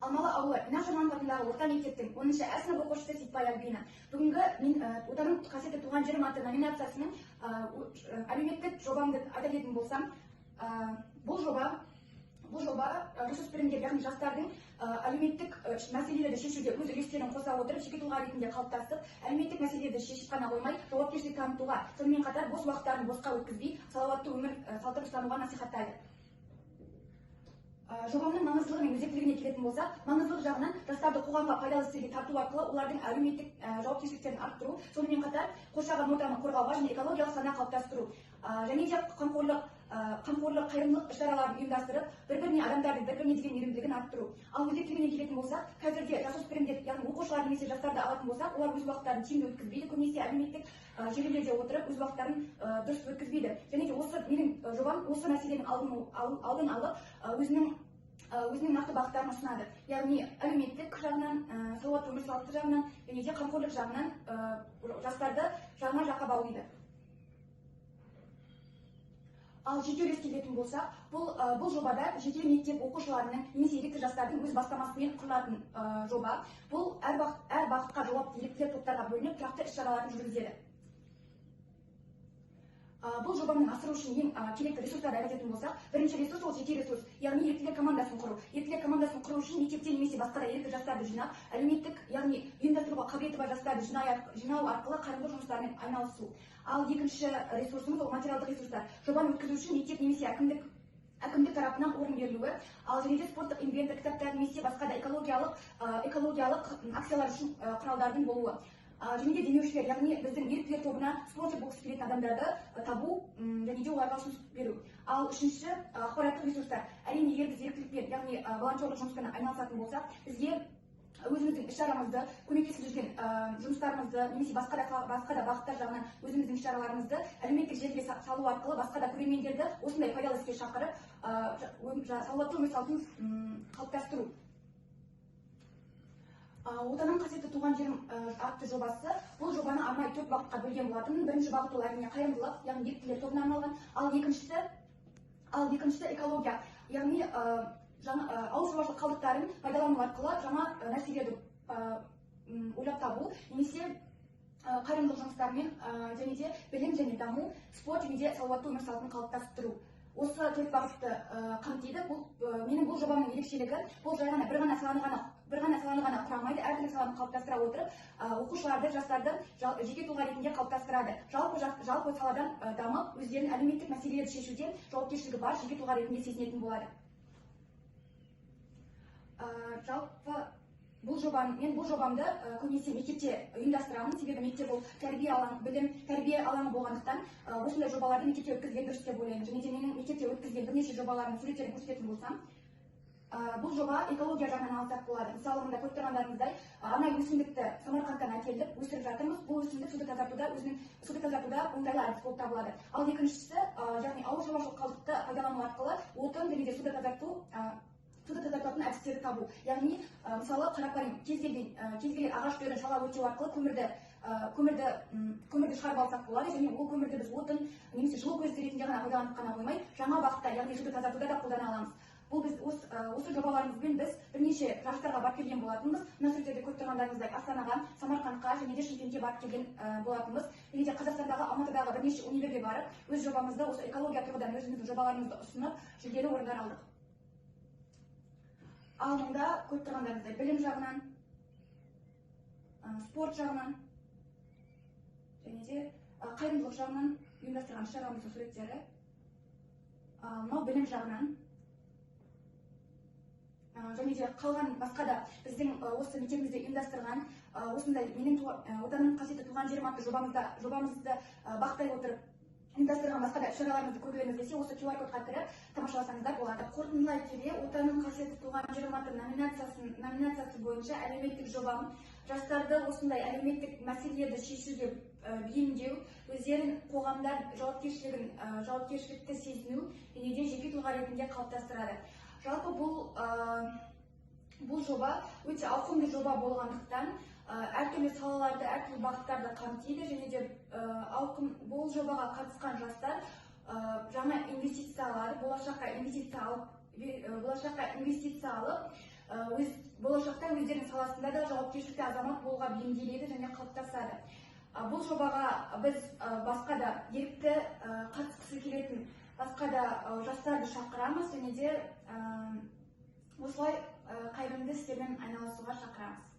Алмалы ауылы Инаш Жаманов атындағы орта мектептің 10-шы А сынып оқушысы Сейтбай Альбина. Бүгінгі отаның қасиетті туған жерім атты номинациясының әлеуметтік жобамды айта кететін болсам, бұл жоба жасөспірімдер, яғни жастардың әлеуметтік мәселелерді шешуге өз үлестерін қоса отырып, жеке тұлға ретінде қалыптасып, әлеуметтік мәселелерді шешіп қана қоймай, жауапкершілік танытуға, сонымен қатар бос уақыттарын босқа өткізбей, салауатты өмір салтын ұстануға насихаттайды. Жобаның маңыздылығы мен өзектілігіне келетін болсақ, маңыздылық жағынан жастарды қоғамға пайдалы істерге тарту арқылы олардың әлеуметтік жауапкершіліктерін арттыру, сонымен қатар қоршаған ортаны қорғауға және экологиялық сана қалыптастыру, және де қамқорлық, қайырымдылық іс-шараларын ұйымдастырып, бір-біріне адамдардың бір-біріне деген мейірімділігін арттыру. Ал өзектілігіне келетін болсақ, қазірде жасөспірімдер, яғни оқушылар немесе жастарды алатын болсақ, олар өз уақыттарын тиімді өткізбейді, көбінесе әлеуметтік желілерде отырып, өз уақыттарын дұрыс өткізбейді. Және де осы менің жобам осы мәселенің алдын алып, өзінің нақты бағыттарын ұсынады. Яғни әлеуметтік жағынан, салауатты өмір салты жағынан, және де қамқорлық жағынан жастарды жаңа жаққа баулиды. Ал жеке үлеске келетін болсақ, бұл жобада жеке мектеп оқушыларының немесе ерікті жастардың өз бастамасымен құрылатын жоба. Бұл әр бағытқа жауапты еріктілер топтарға бөлініп, тұрақты іс-шараларын жүргізеді. Бұл жобаның асыру үшін ең керекті ресурстарды айтатын болсақ, бірінші ресурс ол жеке ресурс, яғни еріктілер командасын құру. Еріктілер командасын құру үшін мектепте немесе басқа да ерікті жастарды жинап, әлеуметтік, яғни ұйымдастыруға қабілеті бар жастарды жинау арқылы қайырымдылық жұмыстарымен айналысу. Ал екінші ресурсымыз ол материалдық ресурстар. Жобаны өткізу үшін мектеп немесе әкімдік тарапынан орын берілуі, ал және де спорттық инвентор, кітаптар немесе басқа да экологиялық акциялар үшін құралдардың болуы. Және де демеушілер, яғни біздің еріктілер тобына спонсор болғысы келетін адамдарды табу және де оларға ұсыныс беру. Ал үшінші ақпараттық ресурстар. Әрине, егер біз еріктілікпен, яғни волонтерлік жұмыспен айналысатын болсақ, бізге өзіміздің іс-шарамызды, көмектесіп жүрген жұмыстарымызды, немесе басқа да бағыттар жағынан өзіміздің іс-шараларымызды әлеуметтік желіге салу арқылы басқа да көрермендерді осындай пайдалы іске шақырып, салауатты өмір салтын қалыптастыру. Отаның қасиетті туған жерім атты жобасы, бұл жобаны арнайы 4 бағытқа бөлген болатын. Бірінші бағыт ол әрине қайырымдылық, яғни еріктілер тобына арналған, ал екіншісі экология, яғни ауыл шаруашылық қалдықтарын пайдалану арқылы жаңа нәрселерді ойлап табу, немесе қайырымдылық жұмыстармен және де білім және даму, спорт және де салауатты өмір салтын қалыптастыру. Осы 4 бағытты қамтиды. Менің бұл жобамның ерекшелігі, бұл жай ғана бір ғана саланы ғана құрамайды, әртүрлі саланы қалыптастыра отырып, оқушыларды, жастарды жеке тұлға ретінде қалыптастырады. Жалпы саладан дамып, өздерінің әлеуметтік мәселелерді шешуде жауапкершілігі бар жеке тұлға ретінде сезінетін болады. Жалпы мен бұл жобамды көбінесе мектепте ұйымдастырамын, себебі мектеп ол тәрбие алаңы болғандықтан осындай жобаларды мектепте өткізген дұрыс деп ойлаймын. Және де менің мектепте өткізген бірнеше жобалардың суреттерін көрсететін болсам, бұл жоба экология жағынан алсақ болады. Мысалы, мында көріп тұрғандарыңыздай, арнайы өсімдікті Самарқандтан әкеліп өсіріп жатырмыз. Бұл өсімдік суды тазартуда оңтайлы әдіс болып табылады. Ал екіншісі, яғни ауыл шаруашылық қалдықты пайдалану арқылы отын және де суды тазартатын әдістерді табу. Яғни, мысалы, қарапайым кез келген ағаш түрін шала өртеу арқылы көмірді шығарып алсақ болады, және ол көмірді біз отын немесе жылу көзі ретінде ғана пайдаланып қана қоймай, жаңа бағытта, яғни суды тазартуда да қолдана аламыз. Осы жобаларымызбен біз бірнеше жарыстарға барып келген болатынбыз. Мына суреттерде көріп тұрғандарыңыздай Астанаға, Самарқандқа және де Шымкентке барып келген болатынбыз. Және де Қазақстандағы, Алматыдағы бірнеше универге барып, өз жобамызды, осы экология тұрғыдан өзіміздің жобаларымызды ұсынып, жүлделі орындар алдық. Ал мұнда көріп тұрғандарыңыздай білім жағынан, спорт жағынан, және де қайырымдылық жағынан ұйымдастырған іс-шарамыздың суреттері. Мынау білім жағынан, және де қалған басқа да біздің осы мектебімізде ұйымдастырған осындай менің отаның қасиетті туған жерім атты жобамызды бақтай отырып ұйымдастырған басқа да іс-шараларымызды көргілеріңіз келсе, осы QR кодқа кіріп тамашаласаңыздар болады. Қорытындылай келе, отаның қасиетті туған жерім атты номинациясы бойынша әлеуметтік жобам жастарды осындай әлеуметтік мәселелерді шешуге бейімдеу, өздерін қоғамда жауапкершілікті сезіну және де жеке тұлға ретінде қалыптастырады. Жалпы бұл жоба өте ауқымды жоба болғандықтан әртүрлі салаларды, әртүрлі бағыттарды қамтиды, және де бұл жобаға қатысқан жастар жаңа инвестициялар, болашаққа инвестиция алып, өз болашақта өздерінің саласында да жауапкершілікті азамат болуға бейімделеді және қалыптасады. Бұл жобаға біз басқа да ерікті қатысқысы келетін басқа да жастарды шақырамыз және де осылай қайырымды істермен айналысуға шақырамыз.